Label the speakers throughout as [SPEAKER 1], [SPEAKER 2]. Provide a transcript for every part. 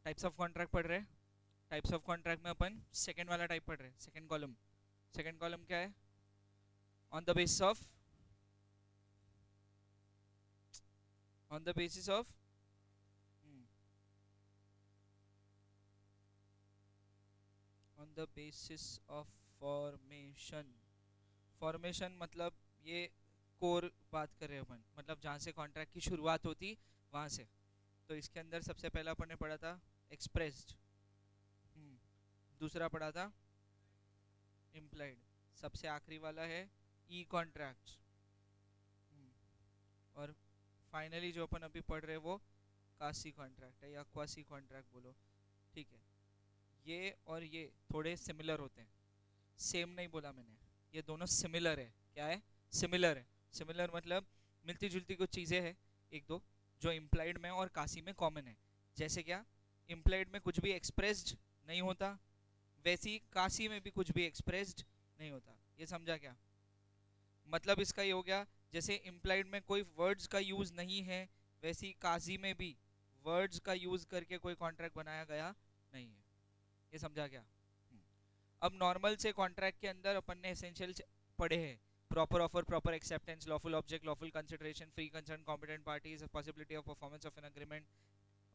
[SPEAKER 1] Types of contract पढ़ रहे हैं। टाइप्स ऑफ कॉन्ट्रैक्ट में अपन सेकंड वाला टाइप पढ़ रहे हैं, सेकंड कॉलम। सेकंड कॉलम क्या है? On the basis of, on the basis of, on the basis of formation. Formation मतलब ये कोर बात कर रहे हैं अपन, मतलब जहाँ से कॉन्ट्रैक्ट की शुरुआत होती वहाँ से। तो इसके अंदर सबसे पहला अपन ने पढ़ा था एक्सप्रेस्ड, दूसरा पढ़ा था इम्प्लाइड, सबसे आखिरी वाला है ई कॉन्ट्रैक्ट, और फाइनली जो अपन अभी पढ़ रहे हैं वो कासी कॉन्ट्रैक्ट है या क्वासी कॉन्ट्रैक्ट बोलो, ठीक है। ये और ये थोड़े सिमिलर होते हैं, सेम नहीं बोला मैंने, ये दोनों सिमिलर है। क्या है? सिमिलर है। सिमिलर मतलब मिलती जुलती कुछ चीज़ें हैं एक दो, जो इम्प्लाइड में और कासी में कॉमन है। जैसे क्या? इम्प्लाइड में कुछ भी एक्सप्रेस्ड नहीं होता, वैसी कासी में भी कुछ भी एक्सप्रेस्ड नहीं होता। ये समझा क्या? मतलब इसका ये हो गया, जैसे इम्प्लाइड में कोई वर्ड्स का यूज नहीं है, वैसी काजी में भी वर्ड्स का यूज करके कोई कॉन्ट्रैक्ट बनाया गया नहीं है। ये समझा क्या? अब नॉर्मल से कॉन्ट्रैक्ट के अंदर अपन ने एसेंशियल पढ़े हैं, proper offer, proper acceptance, lawful object, lawful consideration, free concern, competent parties, possibility of performance of an agreement,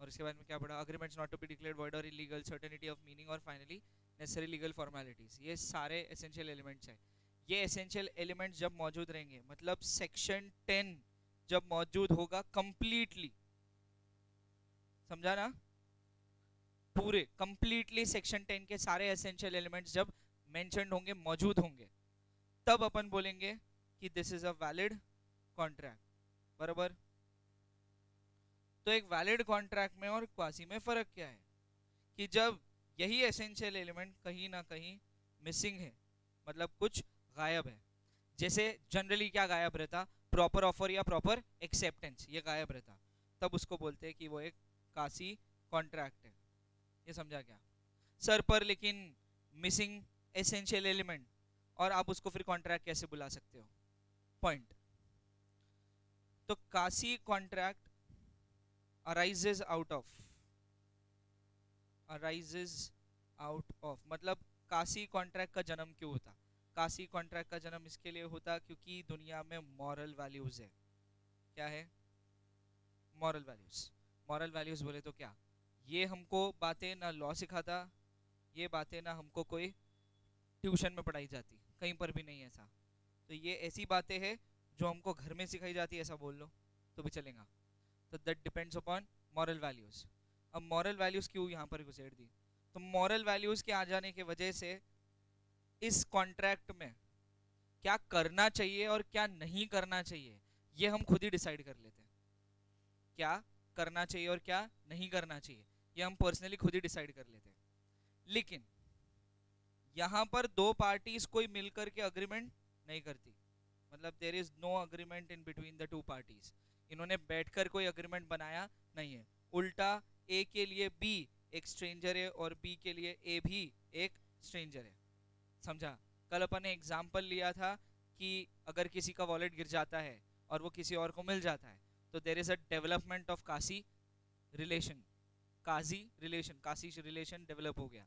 [SPEAKER 1] और इसके बाद में क्या पढ़ा? Agreements not to be declared void और इलीगल, सर्टेनिटी ऑफ मीनिंग, और फाइनली नेसेसरी लीगल फॉर्मेलिटीज। ये सारे एसेंशियल एलिमेंट्स हैं। ये एसेंशियल एलिमेंट्स जब मौजूद रहेंगे, मतलब सेक्शन 10 जब मौजूद होगा कंप्लीटली, समझा ना? पूरे कंप्लीटली सेक्शन 10 के सारे एसेंशियल एलिमेंट्स जब मेंशन्ड होंगे, मौजूद होंगे, तब अपन बोलेंगे कि this is a valid contract. बराबर? तो एक वैलिड कॉन्ट्रैक्ट में और क्वासी में फर्क क्या है? कि जब यही एसेंशियल एलिमेंट कहीं ना कहीं मिसिंग है, मतलब कुछ गायब है। जैसे जनरली क्या गायब रहता? प्रॉपर ऑफर या प्रॉपर एक्सेप्टेंस, ये गायब रहता, तब उसको बोलते हैं कि वो एक कासी कॉन्ट्रैक्ट है। ये समझा क्या? सर पर लेकिन मिसिंग एसेंशियल एलिमेंट, और आप उसको फिर कॉन्ट्रैक्ट कैसे बुला सकते हो? पॉइंट। तो कासी contract arises out of, arises out of मतलब कासी कॉन्ट्रैक्ट का जन्म क्यों होता? कासी कॉन्ट्रैक्ट का जन्म इसके लिए होता क्योंकि दुनिया में मॉरल वैल्यूज है। क्या है? Moral values. मॉरल वैल्यूज बोले तो क्या? ये हमको बातें ना लॉ सिखाता, ये बातें ना हमको कोई ट्यूशन में पढ़ाई जाती, कहीं पर भी नहीं ऐसा। तो ये ऐसी बातें हैं जो हमको घर में सिखाई जाती है, ऐसा बोल लो तो भी चलेगा। तो that depends upon moral values. अब मॉरल वैल्यूज क्यों यहाँ पर घुसेड़ दी? तो मॉरल वैल्यूज के आ जाने की वजह से इस कॉन्ट्रैक्ट में क्या करना चाहिए और क्या नहीं करना चाहिए, ये हम खुद ही डिसाइड कर लेते हैं। क्या करना चाहिए और क्या नहीं करना चाहिए, ये हम पर्सनली खुद ही डिसाइड कर लेते हैं। लेकिन यहां पर दो पार्टीज कोई मिलकर के अग्रीमेंट नहीं करती, मतलब there is no agreement in between the two parties. इन्होंने बैठकर कोई अग्रीमेंट बनाया नहीं है। उल्टा ए के लिए बी एक स्ट्रेंजर है और बी के लिए ए भी एक स्ट्रेंजर है। समझा? कल अपन ने एग्जाम्पल लिया था कि अगर किसी का वॉलेट गिर जाता है और वो किसी और को मिल जाता है, तो there is a development of quasi relation, quasi relation, quasi relation develop हो गया।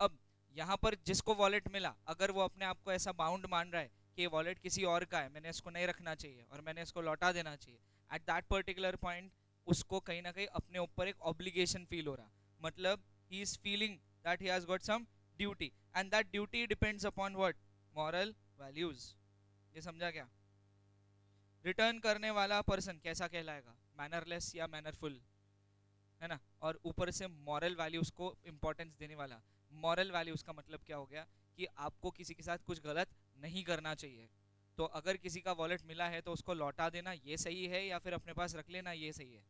[SPEAKER 1] अब यहाँ पर जिसको वॉलेट मिला, अगर वो अपने आप को ऐसा बाउंड मान रहा है कि ये वॉलेट किसी और का है, मैंने इसको नहीं रखना चाहिए और मैंने इसको लौटा देना चाहिए, एट दैट पर्टिकुलर पॉइंट उसको कहीं ना कहीं अपने ऊपर एक ऑब्लिगेशन फील हो रहा, मतलब he is feeling that he has got some duty, and that duty depends upon what? Moral values. ये समझा क्या? रिटर्न करने वाला पर्सन कैसा कहलाएगा? मैनरलेस या मैनरफुल, है ना? और ऊपर से मॉरल वैल्यूज को इंपॉर्टेंस देने वाला। मॉरल वैल्यूज का मतलब क्या हो गया? कि आपको किसी के साथ कुछ गलत नहीं करना चाहिए। तो अगर किसी का वॉलेट मिला है तो उसको लौटा देना ये सही है, या फिर अपने पास रख लेना ये सही है?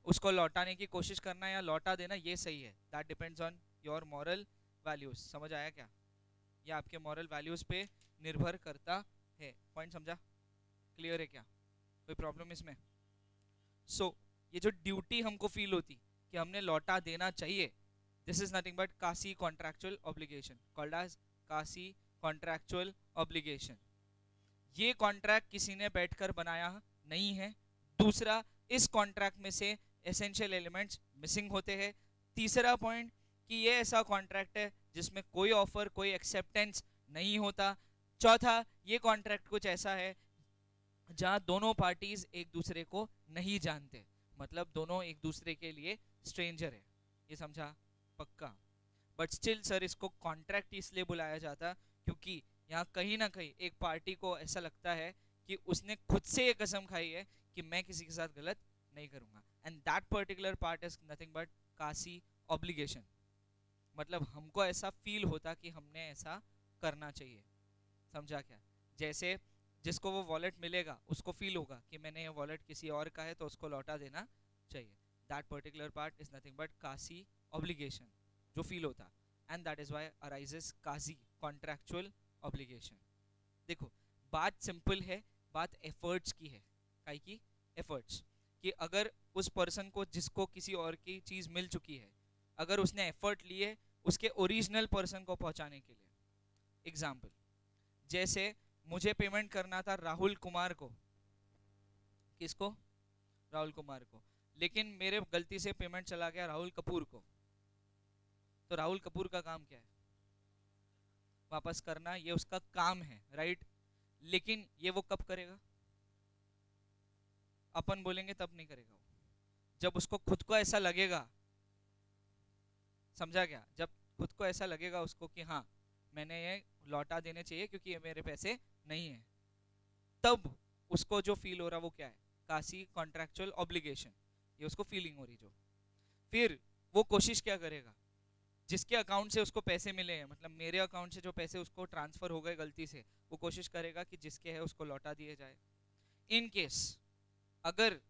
[SPEAKER 1] उसको लौटाने की कोशिश करना या लौटा देना ये सही है? That depends on your moral values. समझ आया क्या? यह आपके मॉरल वैल्यूज पे निर्भर करता है। पॉइंट समझा? क्लियर है क्या? कोई प्रॉब्लम इसमें? सो ये जो ड्यूटी हमको फील होती कि हमने लौटा देना चाहिए, this is nothing but quasi contractual obligation, called as कासी कॉन्ट्रैक्चुअल ऑब्लिगेशन। ये कॉन्ट्रैक्ट किसी ने बैठकर बनाया नहीं है। दूसरा, इस कॉन्ट्रैक्ट में से एसेंशियल एलिमेंट्स मिसिंग होते हैं, तीसरा पॉइंट कि ये ऐसा कॉन्ट्रैक्ट है जिसमें कोई ऑफर कोई एक्सेप्टेंस नहीं होता। चौथा, ये कॉन्ट्रैक्ट कुछ ऐसा है जहां दोनों पार्टीज एक दूसरे को नहीं जानते, मतलब दोनों एक दूसरे के लिए स्ट्रेंजर है। ये समझा? पक्का? बट स्टिल सर इसको कॉन्ट्रैक्ट इसलिए बुलाया जाता क्योंकि यहाँ कहीं ना कहीं एक पार्टी को ऐसा लगता है कि उसने खुद से ये कसम खाई है कि मैं किसी के साथ गलत नहीं करूंगा, and that particular part is nothing but quasi obligation. मतलब हमको ऐसा फील होता कि हमने ऐसा करना चाहिए। समझा क्या? जैसे जिसको वो वॉलेट मिलेगा उसको फील होगा कि मैंने ये वॉलेट किसी और का है तो उसको लौटा देना चाहिए। That particular part is nothing but quasi obligation जो फील होता, and that is why arises quasi contractual obligation. देखो बात सिंपल है, बात एफर्ट्स की है। काई की? एफर्ट्स। कि अगर उस पर्सन को जिसको किसी और की चीज मिल चुकी है, अगर उसने एफर्ट लिए उसके ओरिजिनल पर्सन को पहुंचाने के लिए। एग्जाम्पल, जैसे मुझे पेमेंट करना था राहुल कुमार को। किसको? राहुल कुमार को। लेकिन मेरे गलती से पेमेंट चला गया राहुल कपूर को। तो राहुल कपूर का काम क्या है? वापस करना, ये उसका काम है, राइट? लेकिन ये वो कब करेगा? अपन बोलेंगे तब नहीं करेगा वो, जब उसको खुद को ऐसा लगेगा। समझा क्या? जब खुद को ऐसा लगेगा उसको कि हाँ मैंने ये लौटा देने चाहिए क्योंकि ये मेरे पैसे नहीं है, तब उसको जो फील हो रहा वो क्या है? कासी कॉन्ट्रैक्चुअल ऑब्लिगेशन। ये उसको फीलिंग हो रही जो। फिर वो कोशिश क्या करेगा? जिसके अकाउंट से उसको पैसे मिले हैं, मतलब मेरे अकाउंट से जो पैसे उसको ट्रांसफर हो गए गलती से, वो कोशिश करेगा कि जिसके है उसको लौटा दिए जाए। इन केस अगर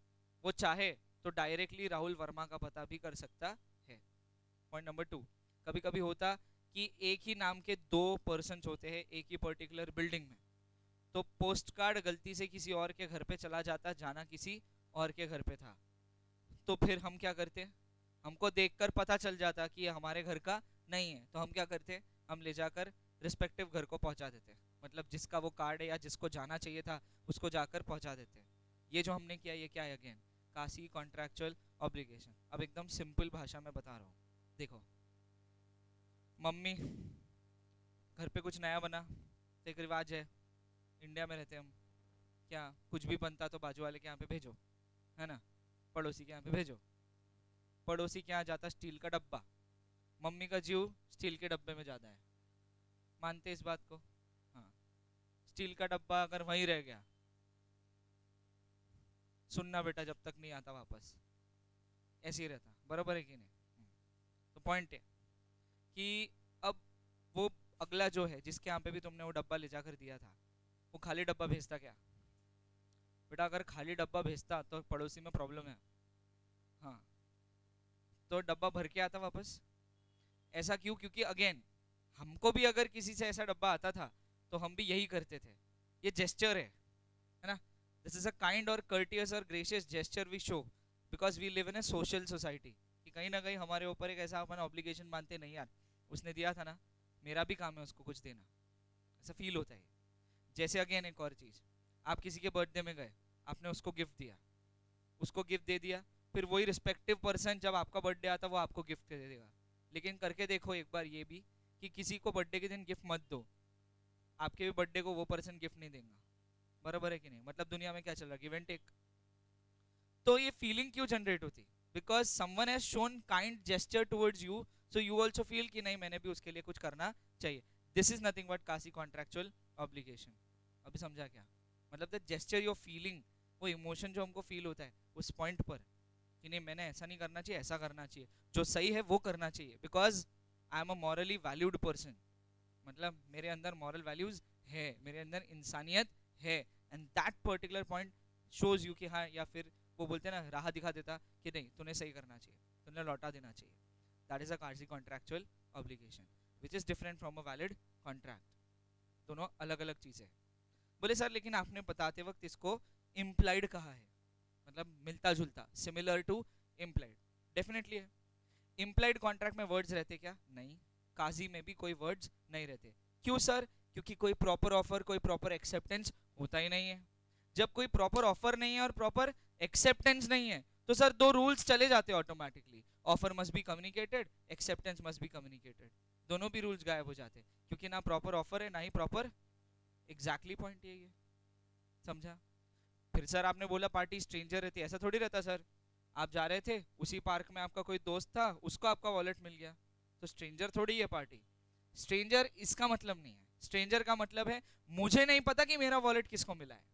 [SPEAKER 1] वो चाहे तो डायरेक्टली राहुल वर्मा का पता भी कर सकता है। पॉइंट नंबर 2, कभी कभी होता कि एक ही नाम के दो पर्सन होते हैं एक ही पर्टिकुलर बिल्डिंग में, तो पोस्ट कार्ड गलती से किसी और के घर पे चला जाता, जाना किसी और के घर पे था, तो फिर हम क्या करते? हमको देखकर पता चल जाता कि ये हमारे घर का नहीं है, तो हम क्या करते? हम ले जाकर रिस्पेक्टिव घर को पहुंचा देते, मतलब जिसका वो कार्ड है या जिसको जाना चाहिए था उसको जाकर पहुंचा देते। ये जो हमने किया ये क्या है? अगेन कासी कॉन्ट्रैक्चुअल ऑब्लिगेशन। अब एकदम सिंपल भाषा में बता रहा हूँ। देखो, मम्मी घर पे कुछ नया बना, तो एक रिवाज है, इंडिया में रहते हम, क्या कुछ भी बनता तो बाजू वाले के यहाँ पे भेजो, है ना? पड़ोसी के यहाँ पे भेजो। पड़ोसी के यहाँ जाता स्टील का डब्बा, मम्मी का जीव स्टील के डब्बे में ज़्यादा है। मानते इस बात को? हाँ। स्टील का डब्बा अगर वहीं रह गया, सुनना बेटा जब तक नहीं आता वापस, ऐसे ही रहता। बराबर है कि नहीं? तो पॉइंट है कि अब वो अगला जो है जिसके यहाँ पे भी तुमने वो डब्बा ले जाकर दिया था, वो खाली डब्बा भेजता क्या? बेटा अगर खाली डब्बा भेजता तो पड़ोसी में प्रॉब्लम है। हाँ, तो डब्बा भर के आता वापस। ऐसा क्यों? क्योंकि अगेन हमको भी अगर किसी से ऐसा डब्बा आता था तो हम भी यही करते थे। ये जेस्चर है ना? दिस इज अ काइंड और कर्टियस और gracious gesture we show because we live in a social society. कि कहीं ना कहीं हमारे ऊपर एक ऐसा अपन ऑब्लिगेशन मानते नहीं, यार उसने दिया था ना, मेरा भी काम है उसको कुछ देना, ऐसा फील होता है। जैसे अगेन एक और चीज़, आप किसी के बर्थडे में गए, आपने उसको गिफ्ट दिया, उसको गिफ्ट दे दिया, फिर वही रिस्पेक्टिव पर्सन जब आपका बर्थडे आता वो आपको गिफ्ट दे देगा। लेकिन करके देखो एक बार ये भी कि किसी को बर्थडे के दिन गिफ्ट मत दो, आपके भी बर्थडे को वो पर्सन गिफ्ट नहीं देगा। बराबर है कि नहीं? मतलब दुनिया में क्या चल रहा है? Give and take. तो ये फीलिंग क्यों जनरेट होती? Because someone has shown kind gesture towards you, so you also feel कि नहीं मैंने भी उसके लिए कुछ करना चाहिए। This is nothing but quasi contractual obligation. अभी समझा क्या? मतलब द जेस्चर योर फीलिंग, वो इमोशन जो हमको फील होता है उस पॉइंट पर कि नहीं मैंने ऐसा नहीं करना चाहिए, ऐसा करना चाहिए, जो सही है वो करना चाहिए, because I am a morally valued person. मतलब मेरे अंदर मॉरल वैल्यूज है, मेरे अंदर इंसानियत है, and that particular point shows you कि हाँ, या फिर वो बोलते हैं ना, राह दिखा देता कि नहीं तूने सही करना चाहिए, तूने लौटा देना चाहिए। दैट इज अ कासी contractual obligation which is different from a valid contract. दोनों अलग अलग चीजें। बोले सर लेकिन आपने बताते वक्त इसको इम्प्लाइड कहा है, मतलब मिलता जुलता, सिमिलर टू इम्प्लाइड। डेफिनेटली है। इम्प्लाइड कॉन्ट्रैक्ट में वर्ड्स रहते क्या? नहीं। काजी में भी कोई वर्ड्स नहीं रहते। क्यों सर? क्योंकि कोई प्रॉपर ऑफर, कोई प्रॉपर एक्सेप्टेंस होता ही नहीं है। जब कोई प्रॉपर ऑफर नहीं है और प्रॉपर एक्सेप्टेंस नहीं है तो सर दो रूल्स चले जाते automatically, offer must be communicated, acceptance must be communicated, दोनों भी रूल्स गायब हो जाते, क्योंकि ना प्रॉपर ऑफर है ना ही प्रॉपर एग्जैक्टली पॉइंट यही है। समझा? फिर सर आपने बोला पार्टी स्ट्रेंजर रहती है, ऐसा थोड़ी रहता सर। आप जा रहे थे उसी पार्क में, आपका कोई दोस्त था, उसको आपका वॉलेट मिल गया, तो स्ट्रेंजर थोड़ी है पार्टी। स्ट्रेंजर इसका मतलब नहीं है, स्ट्रेंजर का मतलब है मुझे नहीं पता कि मेरा वॉलेट किसको मिला है,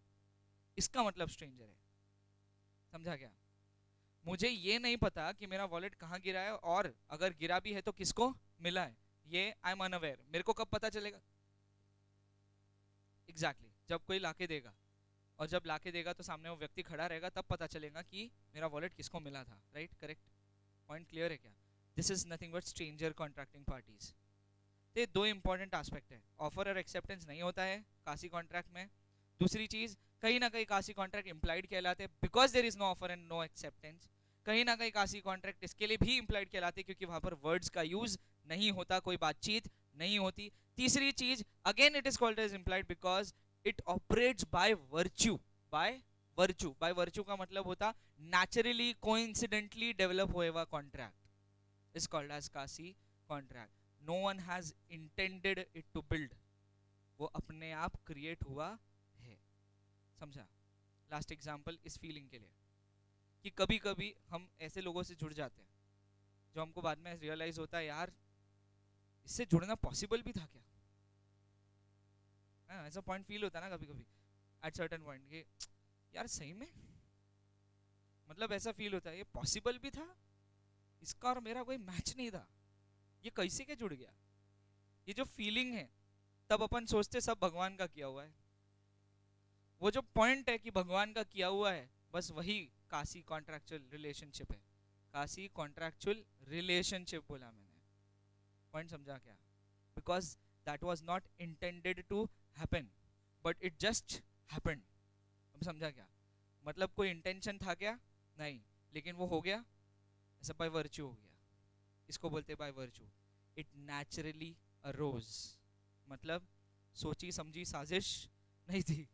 [SPEAKER 1] इसका मतलब स्ट्रेंजर है। समझा क्या? मुझे ये नहीं पता कि मेरा वॉलेट कहाँ गिरा है, और अगर गिरा भी है तो किसको मिला है, ये आई एम अनअवेयर। मेरे को कब पता चलेगा? एग्जैक्टली जब कोई लाके देगा, और जब लाके देगा तो सामने वो व्यक्ति खड़ा रहेगा, तब पता चलेगा कि मेरा वॉलेट किसको मिला था। राइट? करेक्ट? पॉइंट क्लियर है क्या? This is nothing but stranger contracting parties. तो ये दो इंपॉर्टेंट एस्पेक्ट है, ऑफर और एक्सेप्टेंस नहीं होता है कासी कॉन्ट्रैक्ट में। दूसरी चीज, कहीं ना कहीं कासी कॉन्ट्रैक्ट इंप्लाइड कहलाते हैं because there is no offer and no acceptance. कहीं ना कहीं कासी कॉन्ट्रैक्ट इसके लिए भी इंप्लाइड कहलाते हैं क्योंकि वहां पर वर्ड्स का यूज नहीं होता, कोई बातचीत नहीं होती। तीसरी चीज, again it is called as implied because it operates by virtue, by virtue. By virtue का मतलब होता नेचुरली कोइंसिडेंटली डेवलप हुआ contract is called as quasi contract. No one has intended it to build, वो अपने आप create हुआ है। समझा? लास्ट एग्जांपल इस फीलिंग के लिए, कि कभी कभी हम ऐसे लोगों से जुड़ जाते हैं जो हमको बाद में रियलाइज होता है यार इससे जुड़ना पॉसिबल भी था क्या। ऐसा पॉइंट फील होता है ना कभी कभी एट सर्टेन पॉइंट, कि यार सही में, मतलब ऐसा फील होता है ये पॉसिबल भी था, इसका और मेरा कोई मैच नहीं था, ये कैसे के जुड़ गया। ये जो फीलिंग है, तब अपन सोचते सब भगवान का किया हुआ है। वो जो पॉइंट है कि भगवान का किया हुआ है, बस वही कासी कॉन्ट्रैक्चुअल रिलेशनशिप है। कासी कॉन्ट्रैक्चुअल रिलेशनशिप बोला मैंने, पॉइंट समझा क्या? Because that was not intended to happen but it just happened. अब समझा क्या? मतलब कोई इंटेंशन था क्या? नहीं, लेकिन वो हो गया, ऐसा बाय वर्च्यू हो गया। इसको बोलते by virtue. It naturally arose, मतलब सोची समझी साजिश नहीं थी,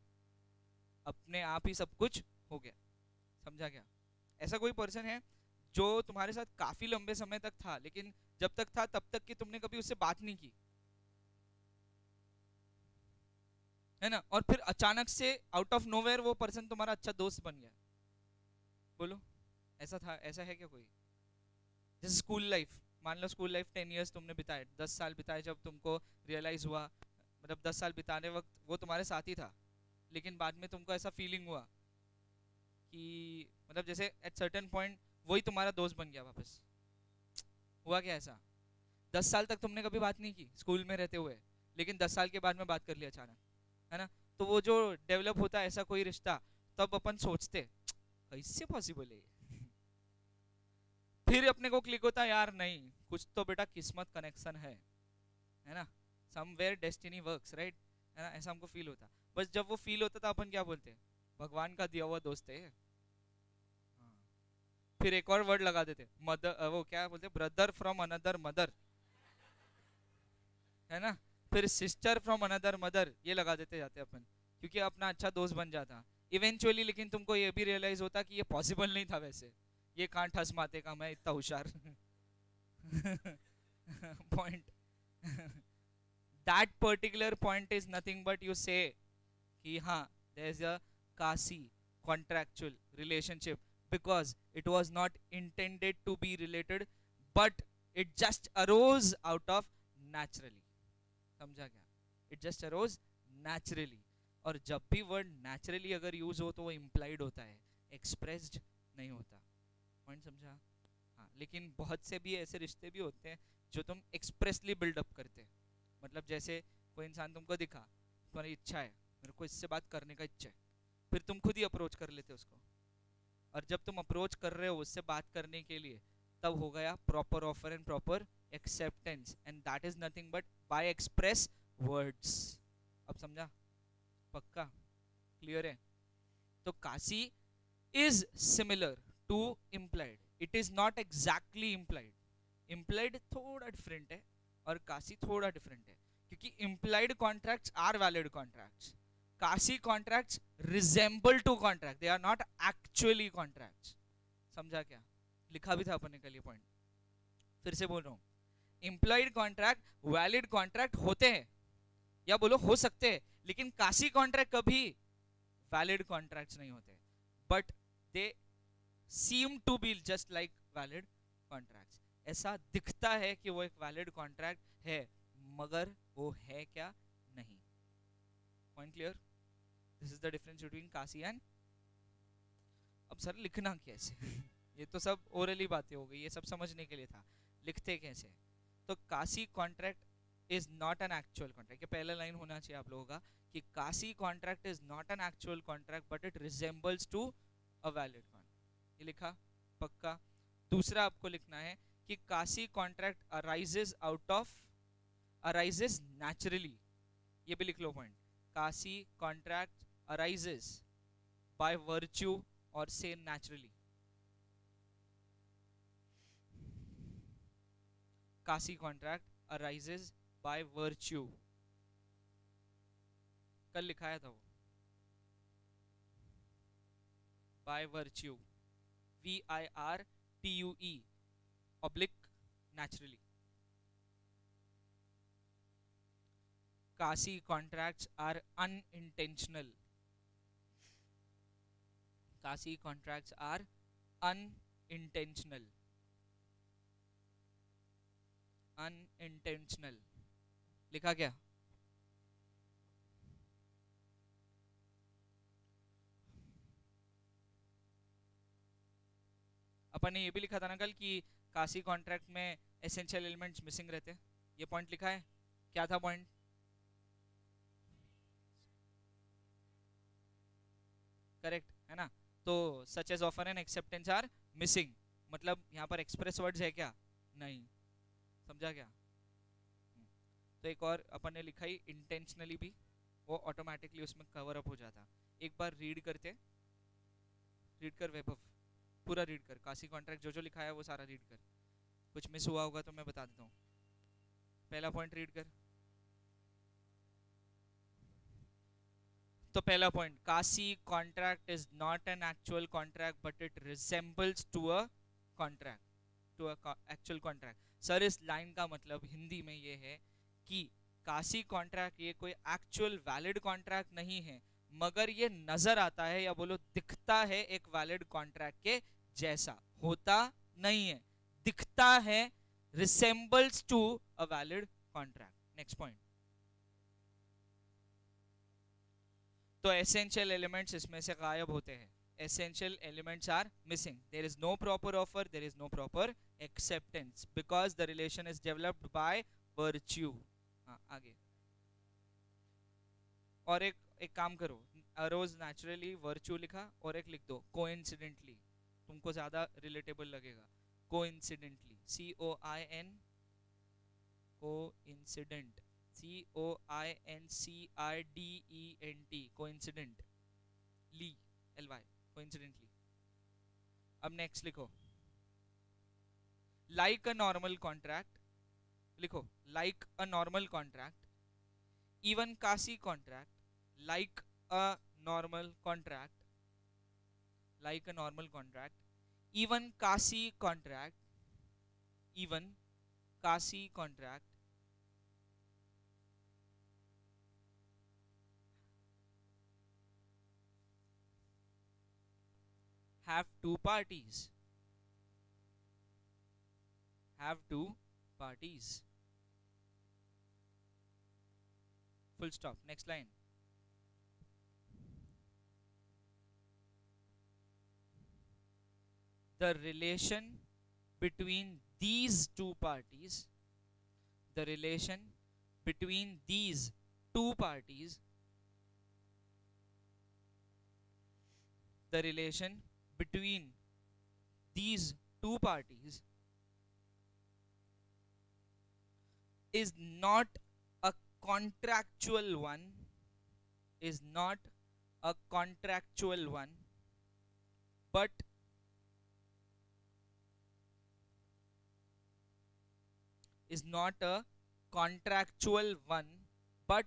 [SPEAKER 1] अपने आप ही सब कुछ हो गया। समझा क्या? ऐसा कोई पर्सन है जो तुम्हारे साथ काफी लंबे समय तक था, लेकिन जब तक था तब तक कि तुमने कभी उससे बात नहीं की, है ना, और फिर अचानक से आउट ऑफ नोवेयर वो पर्सन तुम्हारा अच्छा दोस्त बन गया। बोलो, ऐसा था? ऐसा है क्या कोई? जैसे स्कूल लाइफ, मान लो स्कूल लाइफ 10 इयर्स तुमने बिताए, 10 साल बिताए, जब तुमको रियलाइज हुआ, मतलब 10 साल बिताने वक्त वो तुम्हारे साथ ही था, लेकिन बाद में तुमको ऐसा फीलिंग हुआ कि मतलब जैसे एट सर्टेन पॉइंट वही तुम्हारा दोस्त बन गया वापस। हुआ क्या ऐसा? 10 साल तक तुमने कभी बात नहीं की स्कूल में रहते हुए, लेकिन 10 साल के बाद में बात कर लिया अचानक, है ना। तो वो जो डेवलप होता है ऐसा कोई रिश्ता, तब अपन सोचते कैसे पॉसिबल है फिर अपने को क्लिक होता है यार नहीं, कुछ तो बेटा किस्मत कनेक्शन है ना, समवेयर डेस्टिनी वर्क्स, राइट, है ना, ऐसा हमको फील होता। बस जब वो फील होता था अपन क्या बोलते हैं, भगवान का दिया हुआ दोस्त है। हाँ। फिर एक और वर्ड लगा देते, मदर, वो क्या बोलते, ब्रदर फ्रॉम अनदर मदर, है ना। फिर सिस्टर फ्रॉम अनदर मदर, ये लगा देते जाते अपन, क्योंकि अपना अच्छा दोस्त बन जाता इवेंचुअली। लेकिन तुमको ये भी रियलाइज होता कि ये पॉसिबल नहीं था वैसे, ये कहाँ ठस माते का मैं इतना होशियार point that particular point is nothing but you say कि हाँ there is a kasi contractual relationship because it was not intended to be related but it just arose out of naturally। समझा क्या? it just arose naturally। और जब भी word naturally अगर use हो तो वो implied होता है, expressed नहीं होता। पॉइंट समझा? हाँ, लेकिन बहुत से भी ऐसे रिश्ते भी होते हैं जो तुम एक्सप्रेसली बिल्डअप करते हैं। मतलब जैसे कोई इंसान तुमको दिखा, तुम्हारी इच्छा है मेरे को इससे बात करने का इच्छा है, फिर तुम खुद ही अप्रोच कर लेते उसको, और जब तुम अप्रोच कर रहे हो उससे बात करने के लिए, तब हो गया proper offer and proper acceptance, and that is nothing but by express words. अब समझा? पक्का क्लियर है? तो quasi is similar to implied, it is not exactly implied. Implied थोड़ा डिफरेंट है और काशी थोड़ा डिफरेंट है, क्योंकि implied contracts are valid contracts, quasi contracts resemble to contract, they are not actually contracts. समझा क्या? लिखा भी था अपन ने कल ये पॉइंट, फिर से बोल रहा हूँ। एम्प्लॉयड कॉन्ट्रैक्ट वैलिड कॉन्ट्रैक्ट होते हैं, या बोलो हो सकते हैं, लेकिन कासी कॉन्ट्रैक्ट कभी वैलिड कॉन्ट्रैक्ट्स नहीं होते, but they seem to be just like valid contracts. ऐसा दिखता है कि वो एक वैलिड कॉन्ट्रैक्ट है, मगर वो है क्या? नहीं। Point clear? This is the difference between कासी एंड। अब सर लिखना कैसे? ये तो सब ओरली बातें हो गई, ये सब समझने के लिए था, लिखते कैसे? तो कासी contract is not an actual contract, ये पहला लाइन होना चाहिए आप लोगों का, कि quasi contract is not an actual contract but it resembles to a valid contract. ये लिखा पक्का? दूसरा आपको लिखना है कि quasi contract arises out of, arises naturally, ये भी लिख लो point. Quasi contract arises by virtue और से नेचुरली। कासी कॉन्ट्रैक्ट अराइजेस बाय वर्च्यू, कल लिखाया था वो, by virtue, VIRTUE oblique naturally. कासी कॉन्ट्रैक्ट्स आर अनइंटेंशनल, कासी कॉन्ट्रैक्ट्स आर अनइंटेंशनल, अनइंटेंशनल। लिखा क्या? अपन ने ये भी लिखा था ना कल कि कासी कॉन्ट्रैक्ट में एसेंशियल एलिमेंट्स मिसिंग रहते, ये पॉइंट लिखा है। क्या था पॉइंट? करेक्ट है ना? तो such as offer and acceptance are missing, मतलब यहाँ पर एक्सप्रेस वर्ड्स है क्या? नहीं। समझा क्या? तो एक और अपन ने लिखा ही इंटेंशनली भी, वो ऑटोमेटिकली उसमें कवर अप हो जाता। एक बार रीड करते, रीड कर वैभव, पूरा रीड कर, कासी कॉन्ट्रैक्ट जो जो लिखा है वो सारा रीड कर, कुछ मिस हुआ होगा तो मैं बता देता हूँ। पहला पॉइंट रीड कर। तो पहला point, quasi contract is not an actual contract but it resembles to a contract, to a actual contract. Sir इस लाइन का मतलब हिंदी में ये है कि कासी कॉन्ट्रैक्ट ये कोई एक्चुअल वैलिड कॉन्ट्रैक्ट नहीं है, मगर ये नजर आता है या बोलो दिखता है एक वैलिड कॉन्ट्रैक्ट के जैसा, होता नहीं है, दिखता है, resembles to a valid contract. Next point. तो एसेंशियल एलिमेंट्स इसमें से गायब होते हैं, essential elements are missing, there is no proper offer, there is no proper acceptance because the relation is developed by virtue। हाँ आगे। और एक काम करो, अरोज नेचुरली वर्च्यू लिखा और एक लिख दो कोइंसिडेंटली, तुमको ज्यादा रिलेटेबल लगेगा। Coincidentally, COIN, coincident, COINCIDENT, coincident, ly, LY, coincidentally. अब नेक्स्ट लिखो, लाइक अ नॉर्मल कॉन्ट्रैक्ट, लिखो like a normal contract, even quasi contract, like a normal contract, like a normal contract, even quasi contract, even quasi contract have two parties, have two parties, full stop, next line। the relation between these two parties, the relation between these two parties, the relation between these two parties is not a contractual one, is not a contractual one, but is not a contractual one, but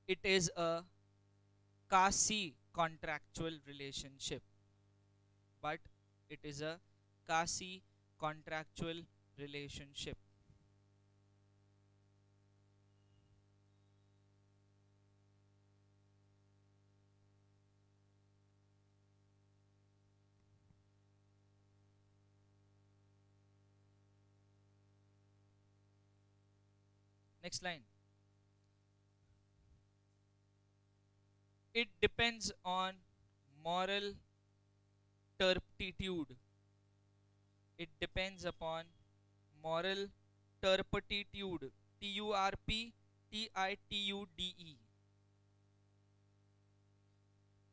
[SPEAKER 1] it is a quasi contractual relationship, but It is a quasi contractual relationship. Next line. It depends on moral turpitude. It depends upon moral turpitude. Turpitude.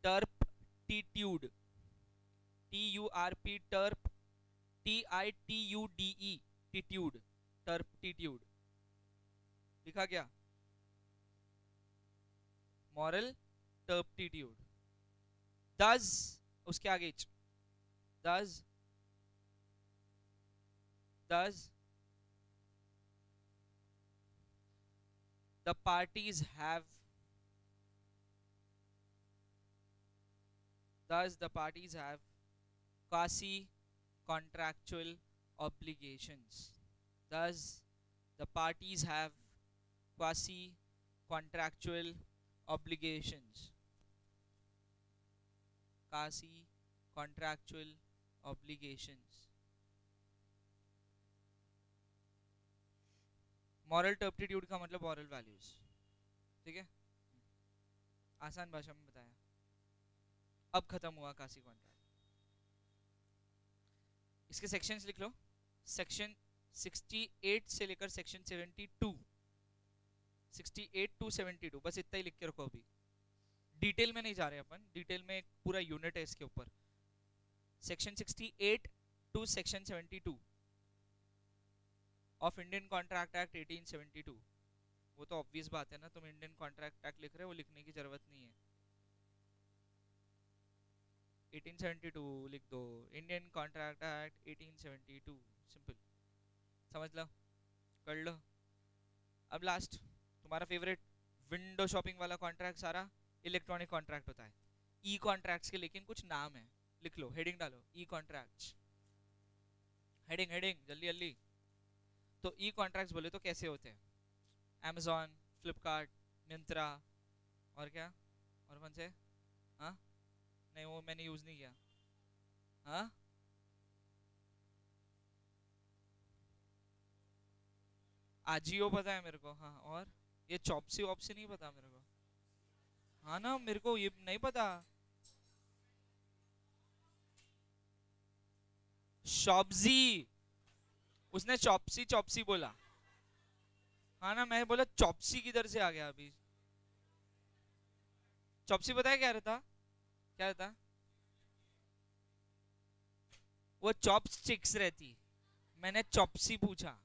[SPEAKER 1] Turpitude. Turp. Titude. Titude. Turpitude. लिखा क्या? Moral turpitude. Does उसके आगे does the parties have quasi contractual obligations? Does the parties have quasi contractual obligations? Quasi contractual obligations. Moral turpitude का मतलब moral values. ठीक है, आसान भाषा में बताया. अब खत्म हुआ कासी कॉन्ट्रैक्ट. इसके सेक्शंस लिख लो. सेक्शन 68 से लेकर सेक्शन 72. 68 to 72 बस इतना ही लिख के रखो. अभी डिटेल में नहीं जा रहे अपन. डिटेल में एक पूरा यूनिट है इसके ऊपर. Section 68 to section 72 of Indian contract act 1872. वो तो ऑब्वियस बात है ना, तुम इंडियन कॉन्ट्रैक्ट एक्ट लिख रहे हो, वो लिखने की जरूरत नहीं है. 1872 लिख दो. Indian contract act 1872. सिंपल. समझ लो, कर लो. अब लास्ट तुम्हारा फेवरेट विंडो शॉपिंग वाला कॉन्ट्रैक्ट सारा इलेक्ट्रॉनिक कॉन्ट्रैक्ट होता है. ई कॉन्ट्रैक्ट्स के लेकिन कुछ नाम है. लिख लो, हेडिंग डालो, ई कॉन्ट्रैक्ट्स. हेडिंग हेडिंग जल्दी जल्दी. तो ई कॉन्ट्रैक्ट्स बोले तो कैसे होते हैं? Amazon, फ्लिपकार्ट, मिंत्रा और क्या, और कौन से? हाँ, नहीं वो मैंने यूज नहीं किया. हाँ, आजियो पता है मेरे को. हाँ, और ये चॉप्सी वॉप्सी नहीं पता मेरे को. हाँ ना, मेरे को ये नहीं पता. शॉप्सी. उसने चॉप्सी चॉप्सी बोला. हाँ ना, मैं बोला चॉप्सी किधर से आ गया अभी. चॉप्सी पता है क्या रहता? क्या रहता? वो चॉपस्टिक्स रहती. मैंने चॉप्सी पूछा.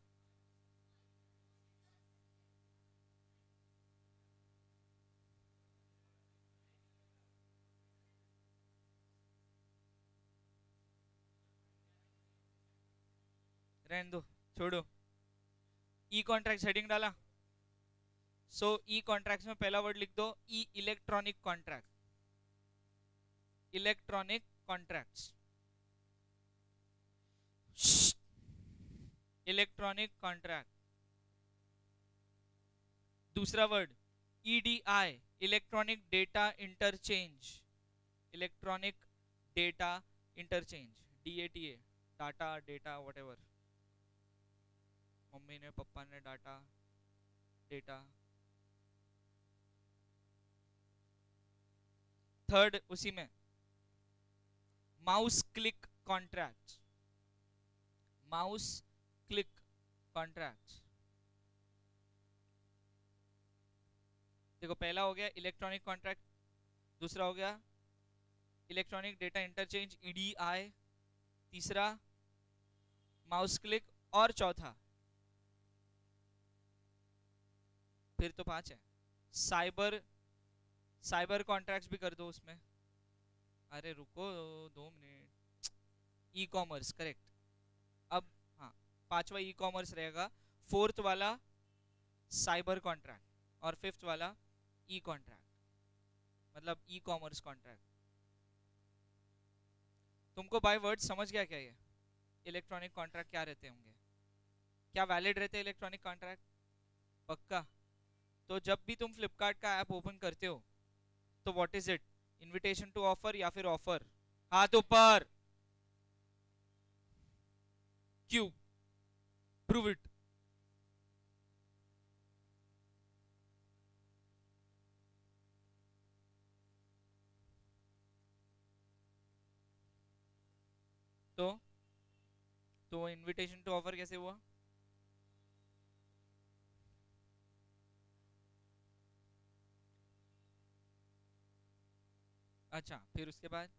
[SPEAKER 1] रहने दो, छोड़ो. ई कॉन्ट्रैक्ट हेडिंग डाला. सो ई कॉन्ट्रैक्ट में पहला वर्ड लिख दो, E electronic contract. Electronic contracts. Electronic contract. दूसरा word EDI, electronic data interchange. Electronic data interchange. D A T A, data data whatever. Mummy ने पापा ने डाटा डेटा. थर्ड उसी में mouse click contract. Mouse click contract. देखो, पहला हो गया इलेक्ट्रॉनिक कॉन्ट्रैक्ट. दूसरा हो गया इलेक्ट्रॉनिक डेटा इंटरचेंज ईडीआई. तीसरा माउस क्लिक. और चौथा, फिर तो 5 है. साइबर साइबर कॉन्ट्रैक्ट्स भी कर दो उसमें. अरे रुको 2 मिनट. E commerce correct. अब हाँ, पांचवा ई कॉमर्स रहेगा. फोर्थ वाला साइबर कॉन्ट्रैक्ट. और फिफ्थ वाला ई कॉन्ट्रैक्ट, मतलब ई कॉमर्स कॉन्ट्रैक्ट. तुमको बाय वर्ड समझ गया क्या ये इलेक्ट्रॉनिक कॉन्ट्रैक्ट क्या रहते होंगे, क्या वैलिड रहते हैं इलेक्ट्रॉनिक कॉन्ट्रैक्ट? पक्का? तो जब भी तुम फ्लिपकार्ट का ऐप ओपन करते हो तो what is it, invitation to offer या फिर ऑफर? हाथ ऊपर, क्यों? Prove it. तो इनविटेशन टू ऑफर कैसे हुआ? अच्छा, फिर उसके बाद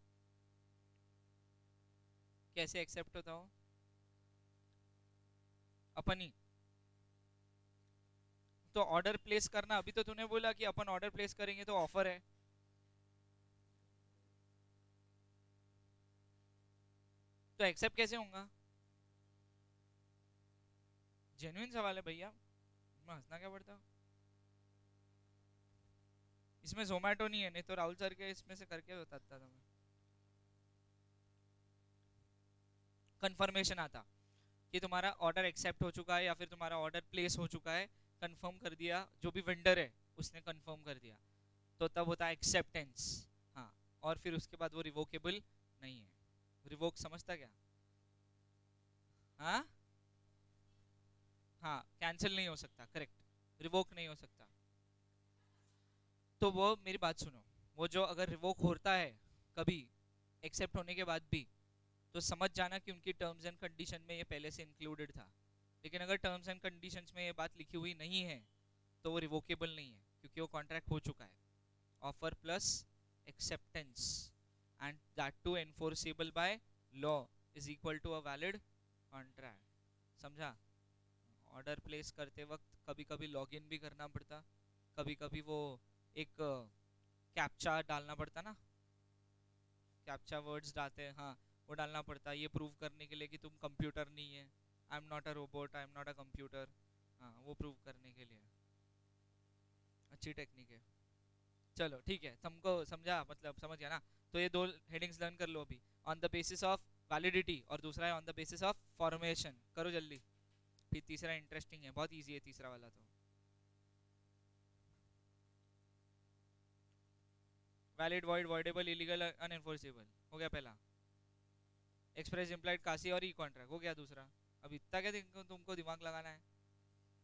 [SPEAKER 1] कैसे एक्सेप्ट होता हो? अपनी तो ऑर्डर प्लेस करना, अभी तो तूने बोला कि अपन ऑर्डर प्लेस करेंगे तो ऑफर है, तो एक्सेप्ट कैसे होगा? जेन्युइन सवाल है भैया, मैं हंसना क्या पड़ता? इसमें जोमेटो नहीं है, नहीं तो राहुल सर के इसमें से करके बताता था मैं। कंफर्मेशन आता कि तुम्हारा ऑर्डर एक्सेप्ट हो चुका है या फिर तुम्हारा ऑर्डर प्लेस हो चुका है, कंफर्म कर दिया, जो भी वेंडर है उसने कंफर्म कर दिया, तो तब होता है एक्सेप्टेंस। हाँ, और फिर उसके बाद वो रिवोकेबल नहीं है। रिवोक समझता क्या? हाँ हाँ, कैंसिल नहीं हो सकता, करेक्ट, रिवोक नहीं हो सकता। तो वो मेरी बात सुनो, वो जो अगर रिवोक होता है कभी एक्सेप्ट होने के बाद भी, तो समझ जाना कि उनकी टर्म्स एंड कंडीशन में ये पहले से इंक्लूडेड था। लेकिन अगर टर्म्स एंड कंडीशंस में ये बात लिखी हुई नहीं है तो वो रिवोकेबल नहीं है, क्योंकि वो कॉन्ट्रैक्ट हो चुका है। Offer plus acceptance and that too enforceable by law is equal to a valid contract. समझा? ऑर्डर प्लेस करते वक्त कभी कभी लॉगिन भी करना पड़ता, कभी कभी वो एक कैप्चा डालना पड़ता ना, कैप्चा वर्ड्स डालते हैं, हाँ, वो डालना पड़ता है ये प्रूव करने के लिए कि तुम कंप्यूटर नहीं है, I am not a robot, I am not a computer. हाँ, वो प्रूव करने के लिए अच्छी टेक्निक है। चलो ठीक है, तुमको समझा, मतलब समझ गया ना? तो ये दो हेडिंग्स लर्न कर लो अभी, on the basis of validity और दूसरा है on the basis of formation. करो जल्दी, फिर तीसरा इंटरेस्टिंग है, बहुत इजी है तीसरा वाला तो। वैलिड, वॉइड, वॉइडेबल, इलीगल, अनएनफोर्सेबल हो गया पहला। एक्सप्रेस, इम्प्लाइड, कासी और ई कॉन्ट्रैक्ट हो गया दूसरा। अब इतना क्या तुमको दिमाग लगाना है,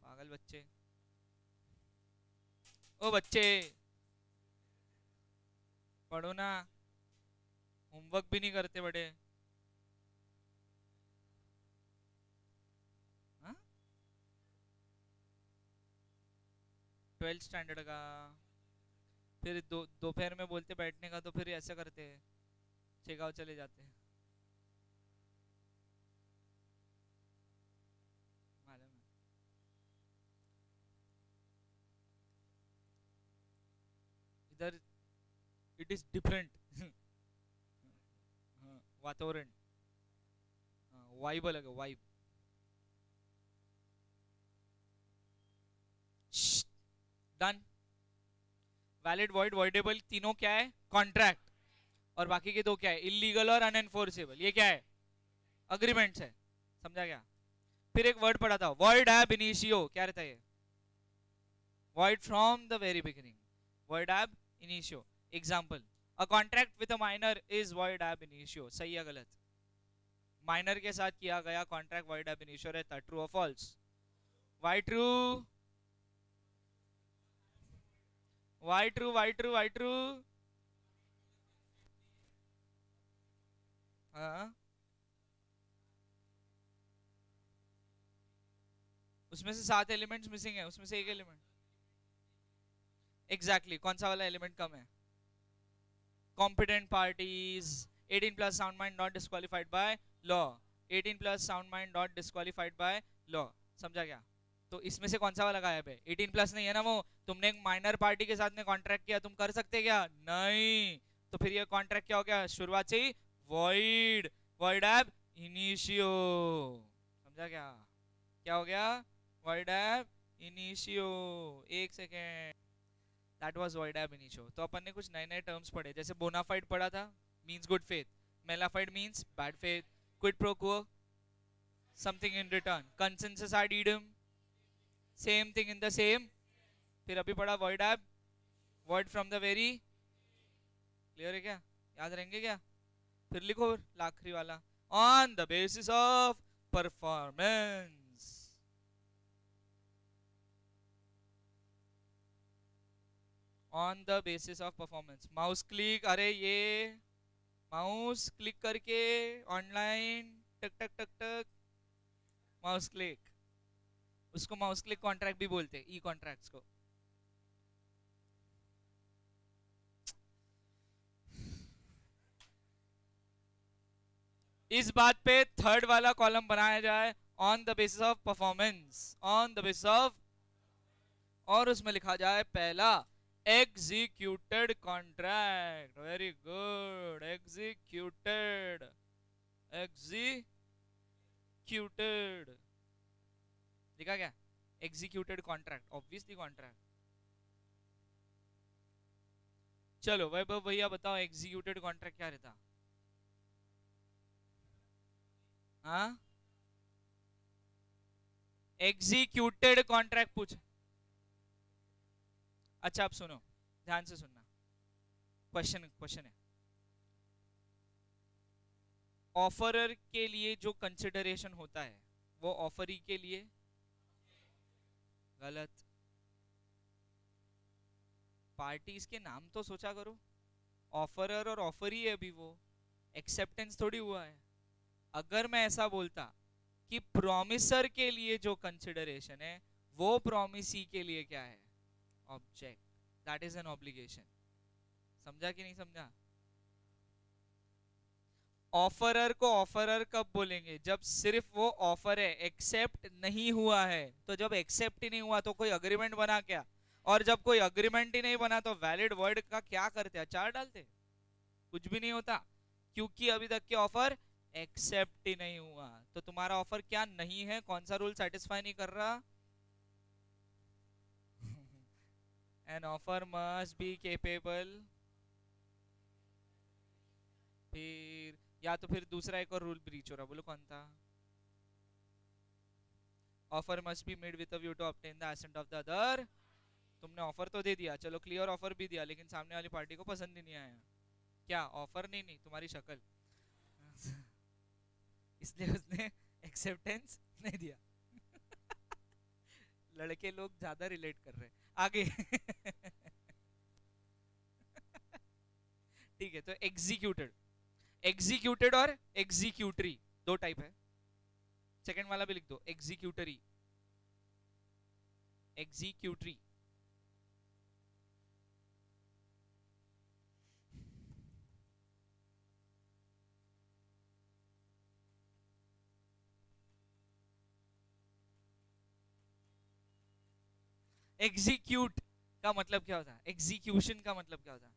[SPEAKER 1] पागल बच्चे। ओ बच्चे, पढ़ो ना, होमवर्क भी नहीं करते बड़े। हाँ, 12th स्टैंडर्ड का। फिर दोपहर में बोलते बैठने का, तो फिर ऐसा करते हैं, चेक चले जाते हैं। मालूम है। इधर इट इज डिफरेंट। वातावरण, वाइब अलग है, vibe. Done. Valid, void, voidable तीनों क्या है? कॉन्ट्रैक्ट। और बाकी के दो क्या है? इलीगल और अनएनफोर्सेबल। ये क्या है? अग्रीमेंट्स है। समझा क्या? फिर एक वर्ड पढ़ा था, वॉइड एब इनिशियो, क्या रहता है ये? Void from the very beginning, void ab initio. Example, a contract with a minor is void ab initio. सही या गलत? माइनर के साथ किया गया कॉन्ट्रैक्ट वॉइड एब इनिशियो रहता। ट्रू और false? Why true? Why true, why true, why true? हाँ, उसमें से 7 एलिमेंट्स मिसिंग है, उसमें से एक एलिमेंट। एग्जैक्टली, कौन सा वाला एलिमेंट कम है? competent parties, 18 plus sound mind not disqualified by law, 18 plus sound mind not disqualified by law। समझा क्या? तो इसमें से कौन सा वाला गायब है? 18 प्लस नहीं है ना वो, तुमने एक माइनर पार्टी के साथ में कॉन्ट्रैक्ट किया, तुम कर सकते क्या? नहीं। तो फिर ये कॉन्ट्रैक्ट क्या हो गया शुरुआत से ही? Void, void ab initio. समझा क्या? क्या हो गया? Void ab initio. एक second, that was void ab initio. तो अपन ने कुछ नए नए टर्म्स पढ़े, जैसे बोनाफाइड पढ़ा था, means good faith. Malafide means bad faith. Quid pro quo, something in return. Consensus ad idem, same thing in the same. फिर अभी पढ़ा void ab, void from the very. Clear है क्या? याद रहेंगे क्या? फिर लिखो आखिरी वाला, on the basis of performance. On the basis of performance. Mouse click, अरे ये माउस क्लिक करके ऑनलाइन टक टक टक टक माउस क्लिक, उसको माउस क्लिक कॉन्ट्रैक्ट भी बोलते हैं, ई कॉन्ट्रैक्ट्स को. इस बात पे थर्ड वाला कॉलम बनाया जाए, on the basis of performance, on the basis of, और उसमें लिखा जाए पहला executed contract. Very good, executed, executed लिखा क्या? Executed contract, obviously contract. चलो वैभव भैया बताओ एग्जीक्यूटेड कॉन्ट्रैक्ट क्या रहता? हाँ, एग्जीक्यूटेड कॉन्ट्रैक्ट पूछ. अच्छा आप सुनो, ध्यान से सुनना, क्वेश्चन है. ऑफरर के लिए जो कंसिडरेशन होता है वो ऑफरी के लिए गलत. पार्टीज के नाम तो सोचा करो. ऑफरर और ऑफरी है, अभी वो एक्सेप्टेंस थोड़ी हुआ है. अगर मैं ऐसा बोलता कि प्रॉमिसर के लिए जो कंसिडरेशन है वो प्रॉमिसी के लिए क्या है? Object. That is an obligation. समझा कि नहीं समझा? ऑफरर को ऑफरर कब बोलेंगे? जब सिर्फ वो ऑफर है, एक्सेप्ट नहीं हुआ है. तो जब एक्सेप्ट ही नहीं हुआ तो कोई अग्रीमेंट बना क्या? और जब कोई अग्रीमेंट ही नहीं बना तो वैलिड वर्ड का क्या करते? अचार डालते? कुछ भी नहीं होता, क्योंकि अभी तक के ऑफर एक्सेप्ट ही नहीं हुआ. तो तुम्हारा ऑफर क्या नहीं है? कौन सा रूल सेटिस्फाई नहीं कर रहा? An offer must be capable. फिर या तो फिर दूसरा एक और रूल ब्रीच हो रहा, बोलो कौन था? Offer must be made with a view to obtain the assent of the other. तुमने ऑफर तो दे दिया, चलो क्लियर ऑफर भी दिया, लेकिन सामने वाली पार्टी को पसंद ही नहीं आया. क्या ऑफर? नहीं नहीं, तुम्हारी शक्ल. इसलिए उसने एक्सेप्टेंस नहीं दिया. लड़के लोग ज्यादा रिलेट कर रहे हैं. आगे. ठीक है, तो एग्जीक्यूटेड, एग्जीक्यूटेड और एग्जीक्यूटरी दो टाइप है. सेकंड वाला भी लिख दो, एग्जीक्यूटरी, एग्जीक्यूटरी. एग्जीक्यूट का मतलब क्या होता है? एग्जीक्यूशन का मतलब क्या होता है?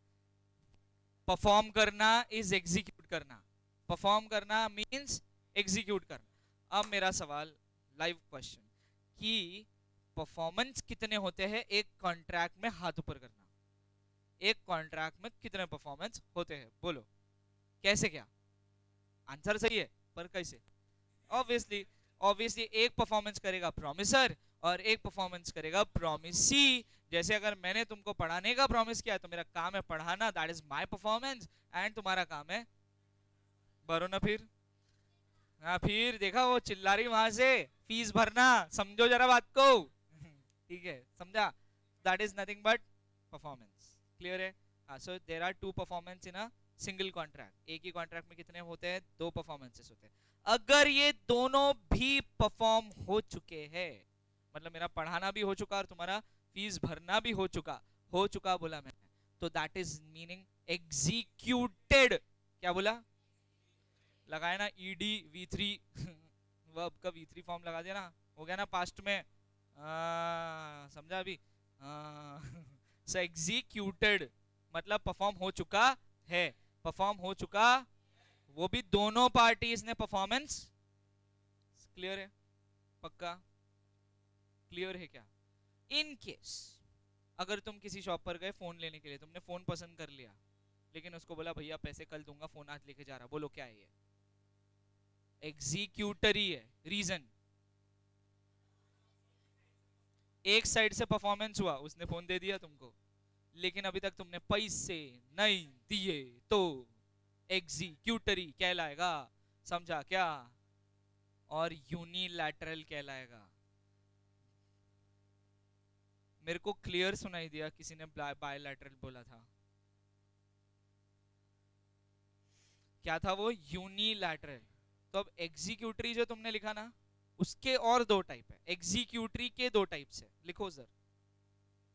[SPEAKER 1] परफॉर्म करना इज एग्जीक्यूट करना. परफॉर्म करना मींस एग्जीक्यूट करना. अब मेरा सवाल, लाइव क्वेश्चन, कि परफॉर्मेंस कितने होते हैं एक कॉन्ट्रैक्ट में? हाथ ऊपर करना. एक कॉन्ट्रैक्ट में कितने परफॉर्मेंस होते हैं? बोलो कैसे? क्या आंसर सही है, पर कैसे? ऑब्वियसली, ऑब्वियसली एक परफॉर्मेंस करेगा प्रॉमिसर और एक परफॉर्मेंस करेगा प्रॉमिसी. जैसे अगर मैंने तुमको पढ़ाने का प्रॉमिस किया तो मेरा काम है पढ़ाना, that is my performance, and तुम्हारा काम है भरो ना. फिर हाँ, फिर देखा वो चिल्ला रही वहां से, फीस भरना. समझो जरा बात को. ठीक है, समझा? That is nothing but performance. Clear है? हाँ, so there are two performance in a single contract. एक ही कॉन्ट्रैक्ट में कितने होते हैं? दो परफॉर्मेंसेस होते हैं. अगर ये दोनों भी परफॉर्म हो चुके हैं, मतलब मेरा पढ़ाना भी हो चुका और तुम्हारा फीस भरना भी हो चुका बोला मैंने, तो दैट इज मीनिंग एग्जीक्यूटेड. क्या बोला? लगाया ना ईडी V3. वर्ब का V3 फॉर्म लगा दिया ना, हो गया ना पास्ट में. समझा अभी? सो एग्जीक्यूटेड मतलब परफॉर्म हो चुका है. परफॉर्म हो चुका, वो भी दोनों पार्टीज ने परफॉर्मेंस. क्लियर है? पक्का क्लियर है क्या? इन केस अगर तुम किसी शॉप पर गए फोन लेने के लिए, तुमने फोन पसंद कर लिया, लेकिन उसको बोला भैया पैसे कल दूंगा, फोन आज लेके जा रहा, बोलो क्या है ये? एग्जीक्यूटरी है। रीजन, एक साइड से परफॉर्मेंस हुआ, उसने फोन दे दिया तुमको, लेकिन अभी तक तुमने पैसे नहीं दिए तो एग्जीक्यूटरी कहलाएगा, समझा क्या? और यूनिलैटरल कहलाएगा। मेरे को क्लियर सुनाई दिया, किसी ने बायलैटरल बोला था, क्या था वो? यूनिलैटरल। तो अब एग्जीक्यूटरी जो तुमने लिखा ना, उसके और दो टाइप है, एग्जीक्यूटरी के दो टाइप्स है, लिखो सर।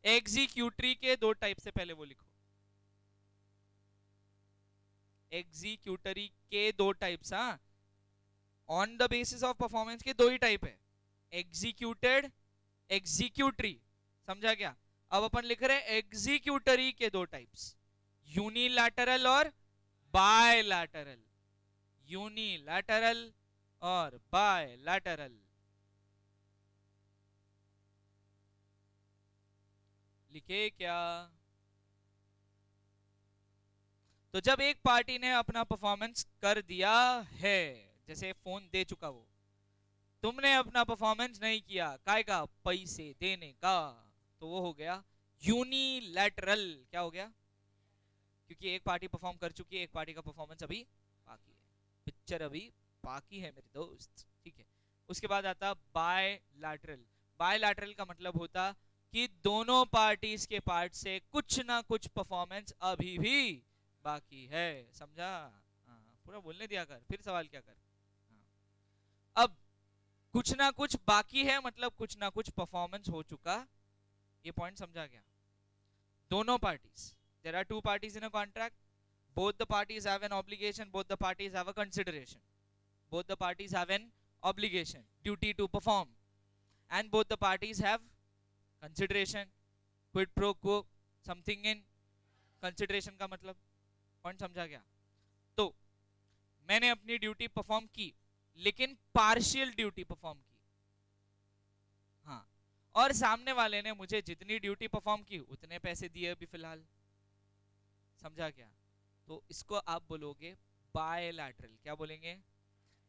[SPEAKER 1] एग्जीक्यूटरी के दो टाइप से पहले वो लिखो, एग्जीक्यूटरी के दो टाइप्स। हाँ, on the basis of performance के दो ही टाइप है, एग्जीक्यूटेड, एग्जीक्यूटरी, समझा क्या? अब अपन लिख रहे हैं एग्जीक्यूटरी के दो टाइप्स, यूनिलैटरल और बायलैटरल। यूनिलैटरल और बायलैटरल। लिखे क्या? तो जब एक पार्टी ने अपना परफॉर्मेंस कर दिया है, जैसे फोन दे चुका वो, तुमने अपना परफॉर्मेंस नहीं किया, काय का? पैसे देने का, तो वो हो गया यूनिलैटरल। क्या हो गया? क्योंकि एक पार्टी परफॉर्म कर चुकी है, एक पार्टी का परफॉर्मेंस अभी बाकी है, पिक्चर अभी बाकी है मेरे दोस्त, ठीक है। उसके बाद आता बायलैटरल। बायलैटरल का मतलब होता कि दोनों पार्टीज के पार्ट से कुछ ना कुछ परफॉर्मेंस अभी भी बाकी है, समझा? हाँ, पूरा बोलने दिया कर, फिर सवाल क्या कर। हाँ। अब कुछ ना कुछ बाकी है मतलब कुछ ना कुछ परफॉर्मेंस हो चुका, ये पॉइंट समझा गया? दोनों parties, there are two parties in a contract, both the parties have an obligation, both the parties have a consideration, both the parties have an obligation, duty to perform, and both the parties have consideration, quid pro quo, something in consideration का मतलब point समझा गया? तो मैंने अपनी duty perform की, लेकिन partial duty perform की, हाँ, और सामने वाले ने मुझे जितनी ड्यूटी परफॉर्म की उतने पैसे दिए अभी फिलहाल, समझा क्या? तो इसको आप बोलोगे बायलैटरल। क्या बोलेंगे?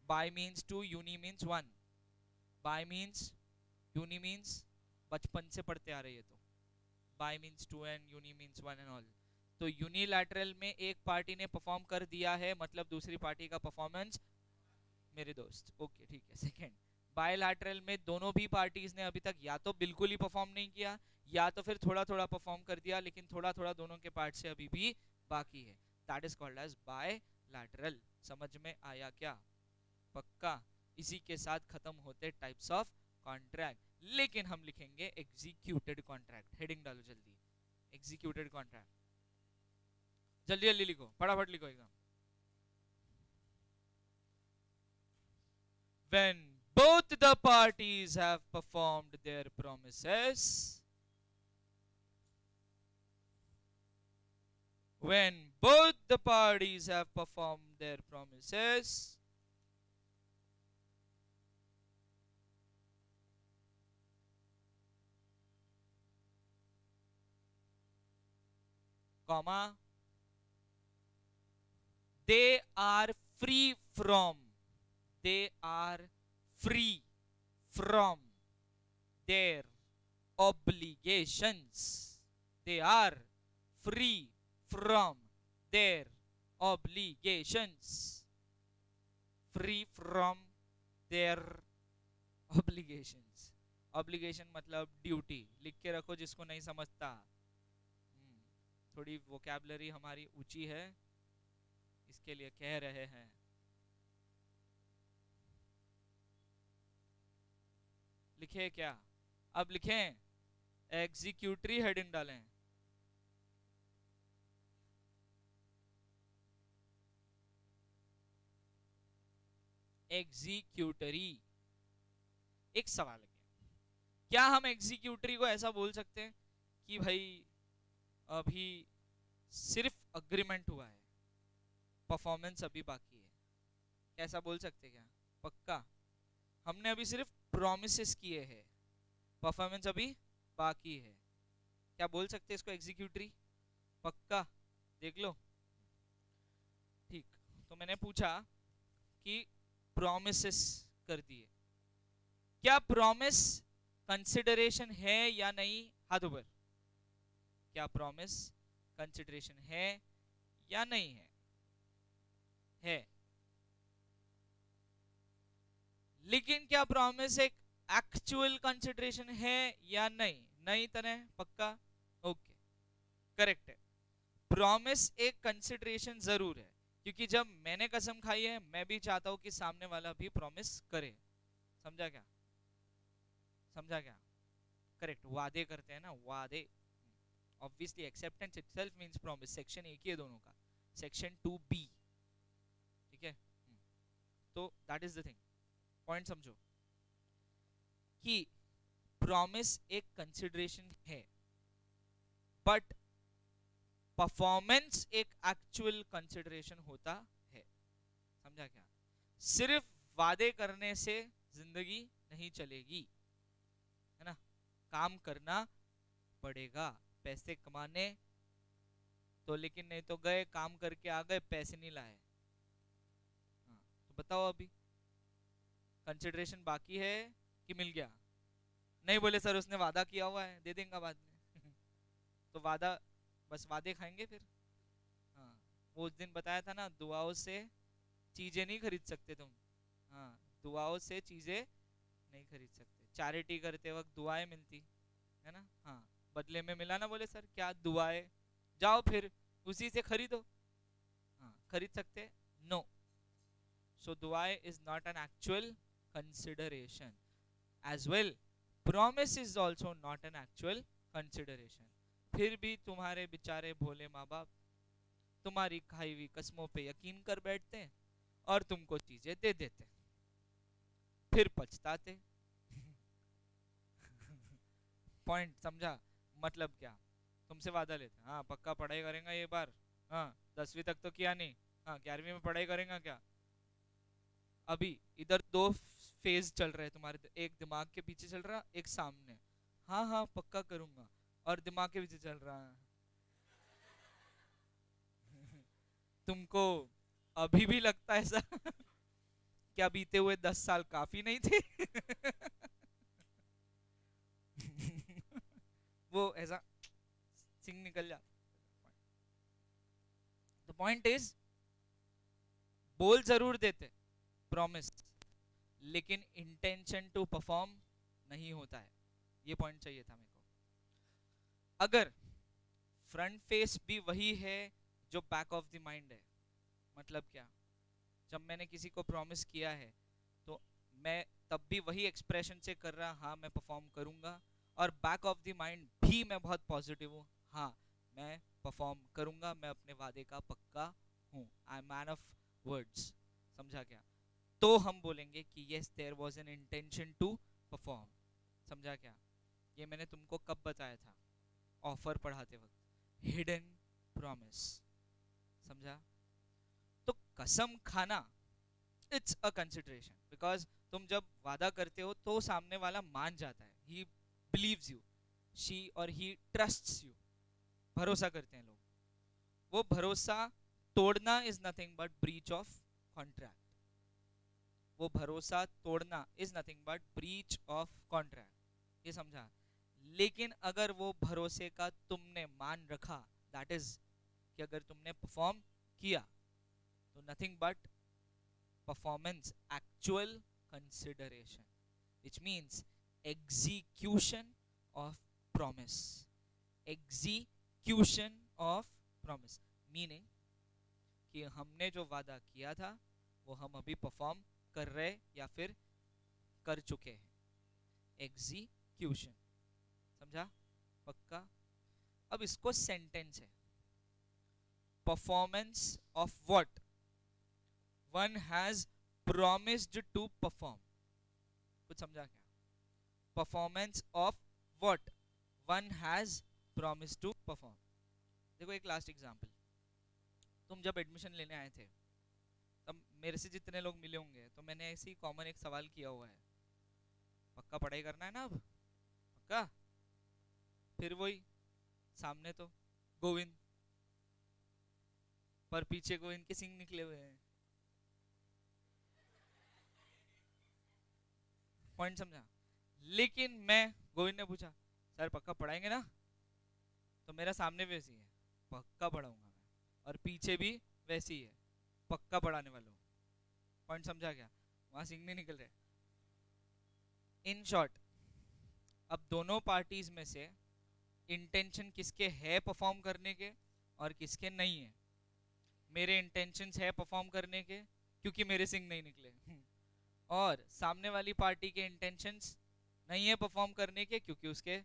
[SPEAKER 1] Bi means two, uni means one. Bi means, uni means, बचपन से पढ़ते आ रहे हैं तो bi means two and uni means one and all. तो यूनिलैटरल में एक पार्टी ने परफॉर्म कर दिया है मतलब दूसरी पार्टी का परफॉर्मेंस, मेरे दोस्त, ओके ठीक है। सेकंड, बायलैटरल में दोनों भी पार्टीज ने अभी तक या तो बिल्कुल ही परफॉर्म नहीं किया, या तो फिर थोड़ा थोड़ा परफॉर्म कर दिया, लेकिन थोड़ा थोड़ा दोनों के पार्ट से अभी भी बाकी है, that is called as bilateral. समझ में आया क्या? पक्का? इसी के साथ खत्म होते टाइप्स ऑफ कॉन्ट्रैक्ट, लेकिन हम लिखेंगे एग्जीक्यूटेड कॉन्ट्रैक्ट। हेडिंग डालो जल्दी, एग्जीक्यूटेड कॉन्ट्रैक्ट, जल्दी जल्दी लिखो, फटाफट लिखो एकदम। When both the parties have performed their promises, when both the parties have performed their promises, comma, they are free from, they are free from their obligations, they are free from their obligations, free from their obligations। Obligation मतलब duty, लिख के रखो जिसको नहीं समझता। थोड़ी vocabulary हमारी ऊंची है, इसके लिए कह रहे हैं। लिखे क्या? अब लिखें एग्जीक्यूटरी, हेडिंग डालें। एग्जीक्यूटरी। एक सवाल है, क्या हम एग्जीक्यूटरी को ऐसा बोल सकते हैं कि भाई अभी सिर्फ अग्रीमेंट हुआ है, परफॉर्मेंस अभी बाकी है, ऐसा बोल सकते क्या? पक्का? हमने अभी सिर्फ प्रॉमिसेस किए हैं, परफॉर्मेंस अभी बाकी है, क्या बोल सकते हैं इसको एग्जीक्यूटरी? पक्का? देख लो, तो मैंने पूछा कि प्रॉमिसेस कर दिए, क्या प्रॉमिस कंसिडरेशन है या नहीं? हाथ ऊपर। क्या प्रॉमिस कंसिडरेशन है या नहीं है? है। लेकिन क्या प्रॉमिस एक एक्चुअल कंसिडरेशन है या नहीं? नहीं तने पक्का? ओके, करेक्ट है। प्रॉमिस एक कंसिडरेशन जरूर है, क्योंकि जब मैंने कसम खाई है मैं भी चाहता हूं कि सामने वाला भी प्रॉमिस करे। समझा क्या? समझा क्या? करेक्ट, वादे करते हैं ना, वादे। Obviously acceptance itself means promise. Section एक ही है दोनों का, सेक्शन 2B। ठीक है, तो that is the thing. Point समझो कि प्रॉमिस एक कंसिडरेशन है, बट परफॉर्मेंस एक एक्चुअल कंसिडरेशन होता है। समझा क्या? सिर्फ वादे करने से जिंदगी नहीं चलेगी, है ना? काम करना पड़ेगा, पैसे कमाने तो। लेकिन नहीं तो गए काम करके आ गए, पैसे नहीं लाए। हाँ, तो बताओ अभी कंसिडरेशन बाकी है कि मिल गया? नहीं बोले सर उसने वादा किया हुआ है, दे देंगे बाद में। तो वादा, बस वादे खाएंगे फिर। हाँ, वो उस दिन बताया था ना, दुआओं से चीजें नहीं खरीद सकते तुम। हाँ, दुआओं से चीजें नहीं खरीद सकते। चैरिटी करते वक्त दुआएं मिलती है ना। हाँ, बदले में मिला ना, बोले सर क्या दुआएं, जाओ फिर उसी से खरीदो। हाँ, खरीद सकते? नो। सो दुआएं is not an actual consideration as well. Promise is also not an actual consideration. फिर भी तुम्हारे बेचारे भोले माँ बाप तुम्हारी खाई हुई कस्मों पे यकीन कर बैठते हैं और तुमको चीजें दे देते, फिर पछताते। पॉइंट समझा? मतलब क्या? तुमसे वादा लेते, हाँ पक्का पढ़ाई करेंगे ये बार, हाँ 10वीं तक तो किया नहीं, हाँ 11वीं में पढ़ाई करेंगे क्या? अभी इधर दो फेज चल रहे हैं तुम्हारे, एक दिमाग के पीछे चल रहा, एक सामने। हाँ हाँ पक्का करूंगा, और दिमाग के पीछे चल रहा है। तुमको अभी भी लगता है ऐसा? क्या बीते हुए 10 साल काफी नहीं थे? वो ऐसा सिंग निकल जाता। द पॉइंट इज, बोल जरूर देते प्रॉमिस, लेकिन इंटेंशन टू परफॉर्म नहीं होता है। ये पॉइंट चाहिए था मेरे को। अगर फ्रंट फेस भी वही है जो बैक ऑफ द माइंड है, मतलब क्या? जब मैंने किसी को प्रॉमिस किया है तो मैं तब भी वही एक्सप्रेशन से कर रहा, हाँ मैं परफॉर्म करूंगा, और बैक ऑफ द माइंड भी मैं बहुत पॉजिटिव हूँ, हाँ मैं परफॉर्म करूंगा, मैं अपने वादे का पक्का हूँ, I am man of words. समझा क्या? तो हम बोलेंगे कि yes there was an intention to perform. समझा क्या? ये मैंने तुमको कब बताया था? ऑफर पढ़ाते वक्त, हिडन प्रॉमिस। समझा? तो कसम खाना इट्स अ कंसिडरेशन, बिकॉज तुम जब वादा करते हो तो सामने वाला मान जाता है, ही बिलीव्स यू, शी और ही ट्रस्ट्स यू। भरोसा करते हैं लोग। वो भरोसा तोड़ना is nothing but breach of contract. वो भरोसा तोड़ना is nothing but breach of contract. ये समझा? लेकिन अगर वो भरोसे का तुमने मान रखा, दैट इज कि अगर तुमने परफॉर्म किया, तो nothing but performance, actual consideration, which means execution of promise. Execution of promise meaning कि हमने जो वादा किया था वो हम अभी परफॉर्म कर रहे या फिर कर चुके हैं। एग्जीक्यूशन। समझा? पक्का? अब इसको सेंटेंस है, performance of what one has promised to perform। कुछ समझा क्या? Performance of what one has promised to perform। देखो एक लास्ट एग्जांपल, तुम जब एडमिशन लेने आए थे तब मेरे से जितने लोग मिले होंगे तो मैंने ऐसे ही कॉमन एक सवाल किया हुआ है, पक्का पढ़ाई करना है ना अब? पक्का? फिर वही सामने तो गोविंद, पर पीछे गोविंद के सिंह निकले हुए हैं। पॉइंट समझा? लेकिन मैं, गोविंद ने पूछा सर पक्का पढ़ाएंगे ना, तो मेरा सामने वैसी है, पक्का पढ़ाऊंगा मैं, और पीछे भी वैसी है, पक्का पढ़ाने वाला हूँ। पॉइंट समझा क्या? वहां सिंह नहीं निकल रहे। इन शॉर्ट, अब दोनों पार्टीज में से इंटेंशन किसके है परफॉर्म करने के और किसके नहीं है? मेरे इंटेंशंस है परफॉर्म करने के क्योंकि मेरे सिंह नहीं निकले और सामने वाली पार्टी के इंटेंशंस नहीं है परफॉर्म करने के क्योंकि उसके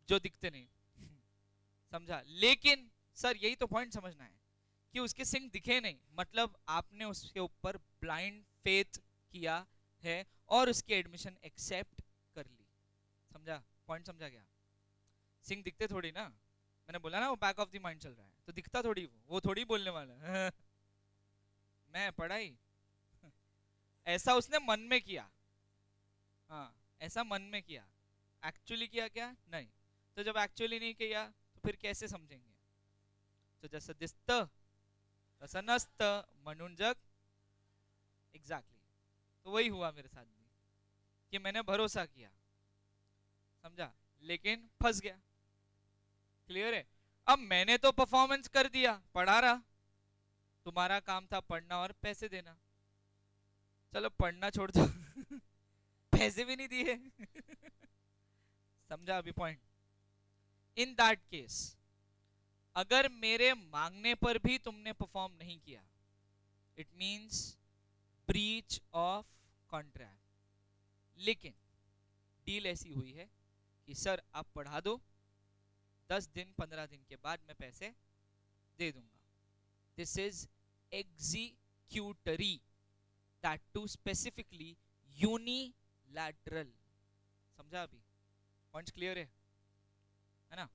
[SPEAKER 1] जो दिखते नहीं समझा? लेकिन सर यही तो पॉइंट समझना है कि उसके सिंह दिखे नहीं, मतलब आपने उसके ऊपर ब्लाइंड फेथ किया है और उसकी एडमिशन एक्सेप्ट कर ली। समझा? पॉइंट समझा क्या? सिंह दिखते थोड़ी ना, मैंने बोला ना वो बैक ऑफ द माइंड चल रहा है, तो दिखता थोड़ी, वो थोड़ी बोलने वाला है मैं पढ़ाई ऐसा उसने मन में किया, हाँ ऐसा मन में किया, एक्चुअली किया क्या? नहीं। तो जब एक्चुअली नहीं किया तो फिर कैसे समझेंगे? तो जैसे दिसत तसं नसतं म्हणून जग, एग्जैक्टली। तो वही हुआ मेरे साथ भी कि मैंने भरोसा किया, समझा, लेकिन फंस गया। क्लियर है? अब मैंने तो परफॉर्मेंस कर दिया, पढ़ा रहा, तुम्हारा काम था पढ़ना और पैसे देना, चलो पढ़ना छोड़ दो पैसे भी नहीं दिए समझा अभी पॉइंट? इन दैट केस अगर मेरे मांगने पर भी तुमने परफॉर्म नहीं किया, it means breach of contract. लेकिन डील ऐसी हुई है कि सर आप पढ़ा दो, 10 दिन 15 दिन के बाद मैं पैसे दे दूंगा। This is executory, that too specifically unilateral. समझा अभी? पॉइंट्स क्लियर है ना?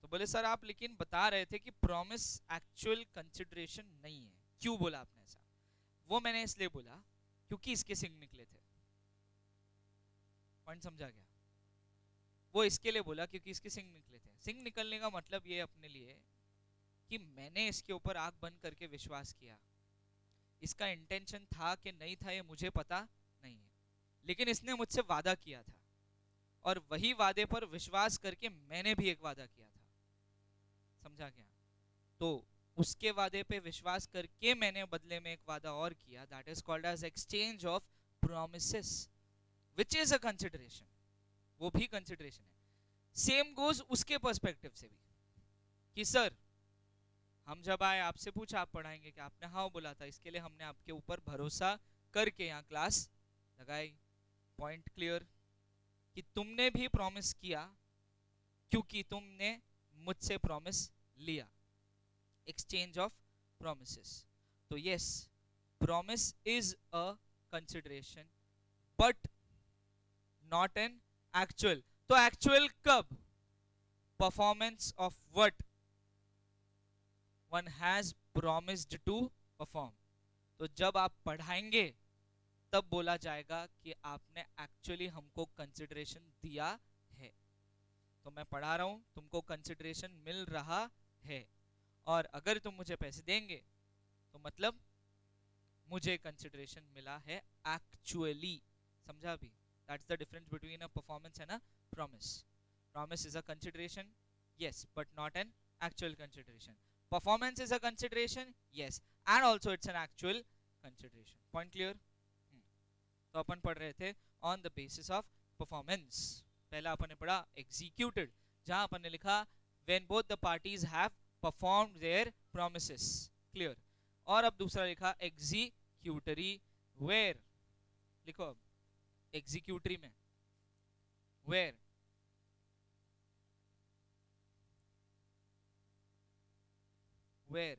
[SPEAKER 1] तो बोले सर आप लेकिन बता रहे थे कि प्रॉमिस एक्चुअल कंसिडरेशन नहीं है, क्यों बोला आपने ऐसा? वो मैंने इसलिए बोला क्योंकि इसके सिंह निकले थे। पॉइंट समझा गया? वो इसके लिए बोला क्योंकि इसके सिंह निकले थे। सिंह निकलने का मतलब ये अपने लिए कि मैंने इसके ऊपर आंख बंद करके विश्वास किया, इसका इंटेंशन था कि नहीं था ये मुझे पता नहीं है, लेकिन इसने मुझसे वादा किया था और वही वादे पर विश्वास करके मैंने भी एक वादा किया था। समझा क्या? तो उसके वादे पे विश्वास करके मैंने बदले में एक वादा और किया, that is called as exchange of promises, which is a consideration. वो भी कंसिडरेशन है। सेम गोज उसके पर्सपेक्टिव से भी कि सर हम जब आए आपसे पूछा आप पढ़ाएंगे क्या, आपने हाँ बोला था, इसके लिए हमने आपके ऊपर भरोसा करके यहाँ क्लास लगाई। Point clear? कि तुमने भी प्रॉमिस किया क्योंकि तुमने मुझसे प्रॉमिस लिया, एक्सचेंज ऑफ प्रोमिसेस। तो yes, promise is a consideration but not an actual. तो एक्चुअल कब? Performance of what one has promised to perform. तो जब आप पढ़ाएंगे तब बोला जाएगा कि आपने एक्चुअली हमको कंसिडरेशन दिया है। तो मैं पढ़ा रहा हूं, तुमको कंसिडरेशन मिल रहा है, और अगर तुम मुझे पैसे देंगे तो मतलब मुझे कंसिडरेशन मिला है एक्चुअली। समझा अभी? That's the difference between a performance and a promise. Promise is a consideration, yes, but not an actual consideration. Performance is a consideration, yes, and also it's an actual consideration. Point clear? तो अपन पढ़ रहे थे on the basis of performance। पहला अपन ने पढ़ा executed, जहां अपन ने लिखा when both the parties have performed their promises। clear? और अब दूसरा लिखा executory, where, लिखो अब executory में where where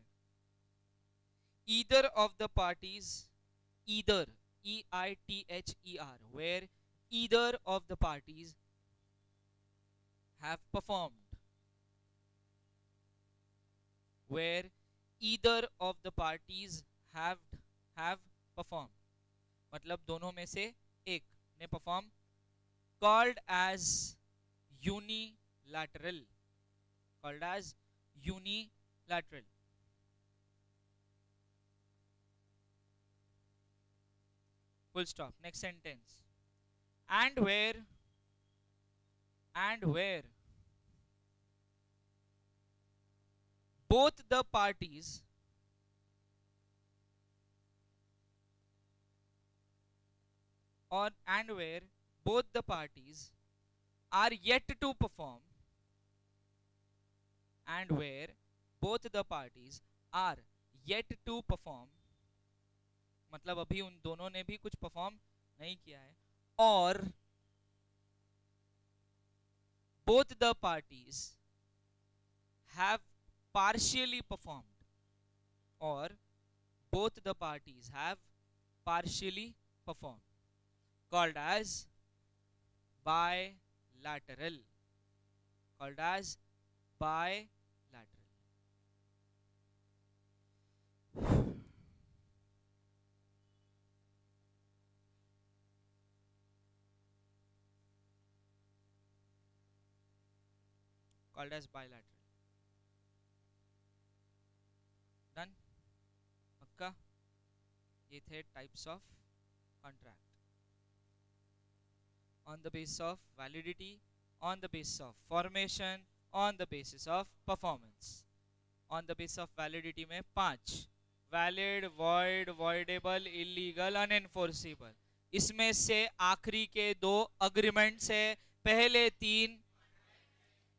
[SPEAKER 1] either of the parties, either, EITHER, where either of the parties have performed, where either of the parties have performed, मतलब दोनों में से एक ने perform, called as unilateral, called as unilateral। full stop, next sentence। and where both the parties or and where both the parties are yet to perform and where both the parties are yet to perform मतलब अभी उन दोनों ने भी कुछ perform नहीं किया है और both the parties have partially performed or both the parties have partially performed called as bilateral called as bilateral called as bilateral done पक्का ये थे types of contract on the basis of validity on the basis of formation on the basis of performance on the basis of validity में 5 valid void voidable illegal unenforceable इसमें से आखिरी के 2 agreements है पहले 3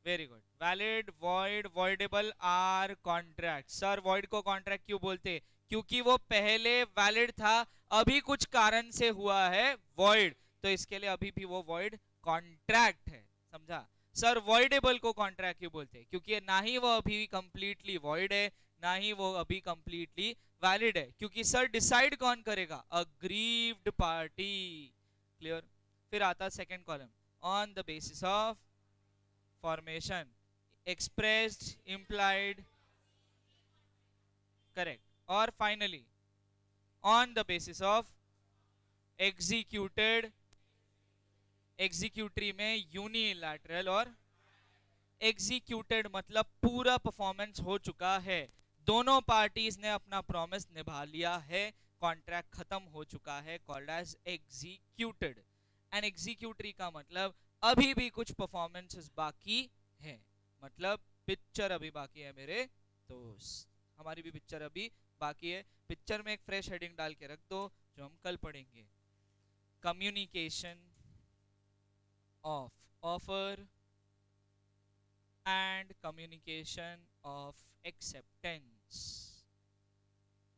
[SPEAKER 1] very good valid void voidable are contract sir void को contract क्यों बोलते क्योंकि वो पहले वैलिड था अभी कुछ कारण से हुआ है वॉइड तो इसके लिए अभी भी वो वॉइड कॉन्ट्रैक्ट है समझा सर वॉइडेबल को कॉन्ट्रैक्ट क्यों बोलते क्योंकि ना ही वो अभी कंप्लीटली वॉइड है ना ही वो अभी कंप्लीटली वैलिड है क्योंकि सर डिसाइड कौन करेगा अग्रीव्ड पार्टी क्लियर फिर आता second column on the basis of formation expressed implied correct और finally on the basis of executed executory में unilateral और executed मतलब पूरा परफॉर्मेंस हो चुका है दोनों पार्टीज ने अपना प्रॉमिस निभा लिया है कॉन्ट्रैक्ट खत्म हो चुका है called as executed and executory का मतलब अभी भी कुछ परफॉर्मेंसेस बाकी है मतलब पिक्चर अभी बाकी है मेरे दोस्त हमारी भी पिक्चर अभी बाकी है पिक्चर में एक फ्रेश हेडिंग डाल के रख दो जो हम कल पढ़ेंगे communication of offer and communication of acceptance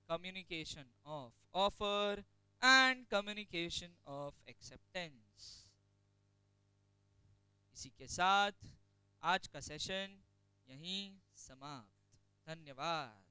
[SPEAKER 1] communication of offer and communication of acceptance इसी के साथ आज का सेशन यहीं समाप्त धन्यवाद